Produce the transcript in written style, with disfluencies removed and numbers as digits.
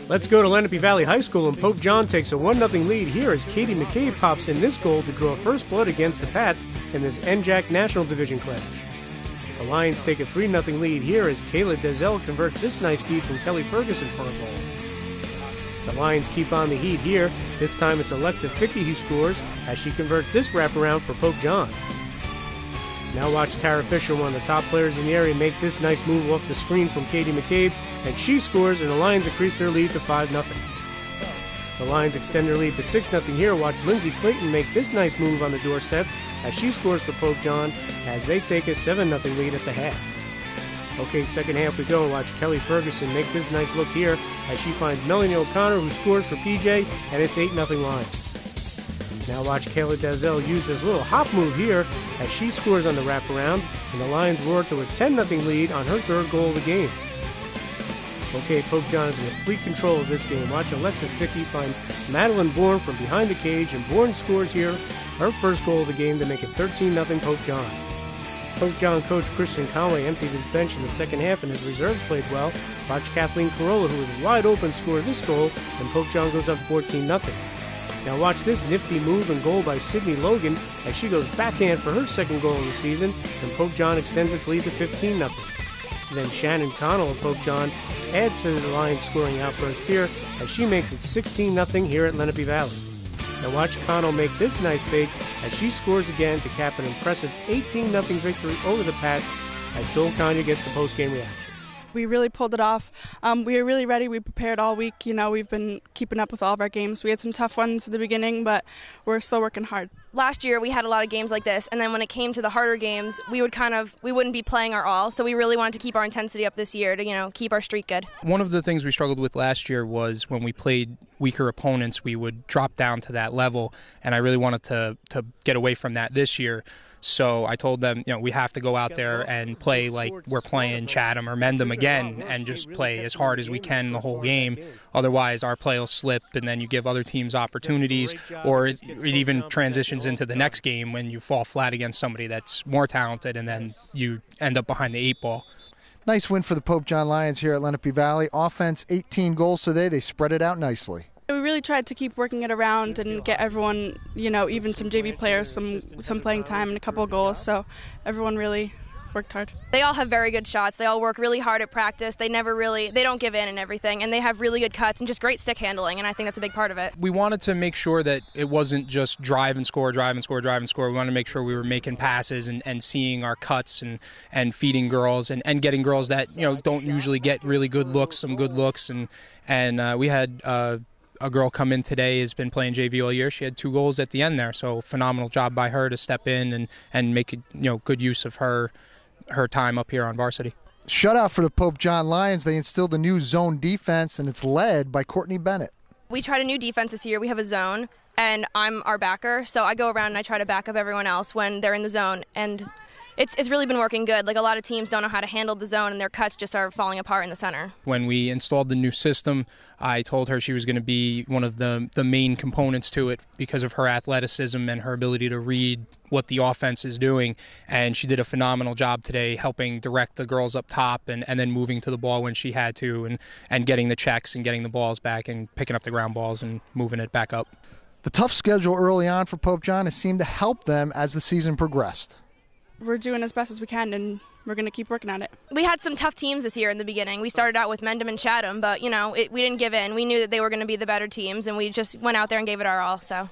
Let's go to Lenape Valley High School, and Pope John takes a 1-0 lead here as Katie McCabe pops in this goal to draw first blood against the Pats in this NJAC National Division clash. The Lions take a 3-0 lead here as Kayla Dezell converts this nice feed from Kelly Ferguson for a goal. The Lions keep on the heat here. This time it's Alexa Fickey who scores as she converts this wraparound for Pope John. Now watch Tara Fisher, one of the top players in the area, make this nice move off the screen from Katie McCabe, and she scores, and the Lions increase their lead to 5-0. The Lions extend their lead to 6-0 here. Watch Lindsay Clayton make this nice move on the doorstep as she scores for Pope John as they take a 7-0 lead at the half. Okay, second half we go. Watch Kelly Ferguson make this nice look here as she finds Melanie O'Connor, who scores for PJ, and it's 8-0 Lions. Now watch Kayla Dezell use this little hop move here as she scores on the wraparound, and the Lions roar to a 10-0 lead on her third goal of the game. Okay, Pope John is in complete control of this game. Watch Alexa Fickey find Madeline Bourne from behind the cage, and Bourne scores here her first goal of the game to make it 13-0 Pope John. Pope John coach Christian Conway emptied his bench in the second half, and his reserves played well. Watch Kathleen Corolla, who was wide open, score this goal, and Pope John goes up 14-0. Now watch this nifty move and goal by Sydney Logan as she goes backhand for her second goal of the season, and Pope John extends its lead to 15-0. Then Shannon Connell of Pope John adds to the Lions scoring outburst here as she makes it 16-0 here at Lenape Valley. Now watch Connell make this nice fake as she scores again to cap an impressive 18-0 victory over the Pats as Joel Kanya gets the post-game reaction. We really pulled it off. We were really ready. We prepared all week. We've been keeping up with all of our games. We had some tough ones at the beginning, but we're still working hard. Last year we had a lot of games like this, and then when it came to the harder games, we wouldn't be playing our all. So we really wanted to keep our intensity up this year to keep our streak good. One of the things we struggled with last year was when we played weaker opponents, we would drop down to that level, and I really wanted to get away from that this year. So I told them, we have to go out there and play like we're playing Chatham or Mendham again and just play as hard as we can the whole game. Otherwise, our play will slip, and then you give other teams opportunities, or it even transitions into the next game when you fall flat against somebody that's more talented, and then you end up behind the 8-ball. Nice win for the Pope John Lions here at Lenape Valley. Offense, 18 goals today. They spread it out nicely. We really tried to keep working it around and get everyone, even some JV players, some playing time and a couple of goals. So everyone really worked hard. They all have very good shots. They all work really hard at practice. They don't give in and everything, and they have really good cuts and just great stick handling, and I think that's a big part of it. We wanted to make sure that it wasn't just drive and score, drive and score, drive and score. We wanted to make sure we were making passes and seeing our cuts and feeding girls and getting girls that don't usually get really good looks, some good looks, and we had a girl come in today, has been playing JV all year. She had 2 goals at the end there, so phenomenal job by her to step in and make good use of her time up here on varsity. Shutout for the Pope John Lions. They instilled a new zone defense, and it's led by Courtney Bennett. We tried a new defense this year. We have a zone, and I'm our backer, so I go around and I try to back up everyone else when they're in the zone, and it's really been working good. Like, a lot of teams don't know how to handle the zone, and their cuts just are falling apart in the center. When we installed the new system, I told her she was going to be one of the main components to it because of her athleticism and her ability to read what the offense is doing, and she did a phenomenal job today helping direct the girls up top and then moving to the ball when she had to and getting the checks and getting the balls back and picking up the ground balls and moving it back up. The tough schedule early on for Pope John has seemed to help them as the season progressed. We're doing as best as we can, and we're going to keep working on it. We had some tough teams this year in the beginning. We started out with Mendham and Chatham, but we didn't give in. We knew that they were going to be the better teams, and we just went out there and gave it our all. So